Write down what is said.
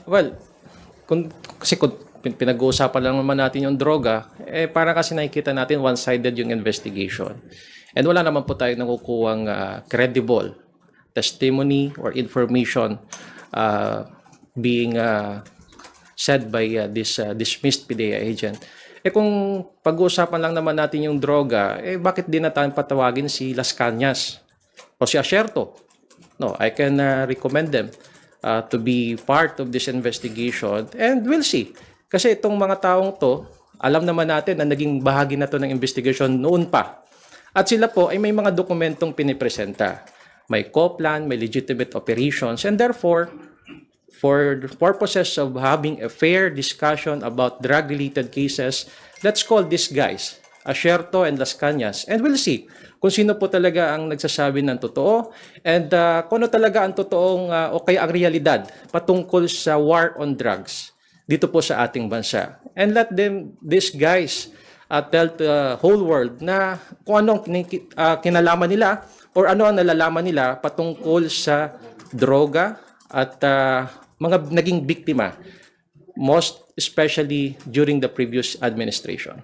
Well, kasi kung pinag-uusapan lang naman natin yung droga, para kasi nakikita natin one-sided yung investigation. And wala naman po tayo nakukuhang credible testimony or information being said by this dismissed PDEA agent. Kung pag-uusapan lang naman natin yung droga, bakit di na tayo patawagin si Las Cañas o si Asierto? No, I can recommend them to be part of this investigation, and we'll see. Kasi itong mga taong to, alam naman natin na naging bahagi na to ng investigation noon pa. At sila po ay may mga dokumentong pinipresenta. May co-plan, may legitimate operations, and therefore, for the purposes of having a fair discussion about drug-related cases, let's call these guys, Asierto and Las Cañas, and we'll see kung sino po talaga ang nagsasabi ng totoo and kung ano talaga ang totoong o kaya ang realidad patungkol sa war on drugs dito po sa ating bansa. And let these guys tell the whole world na kung anong kinalaman nila or ano ang nalalaman nila patungkol sa droga at mga naging biktima, most especially during the previous administration.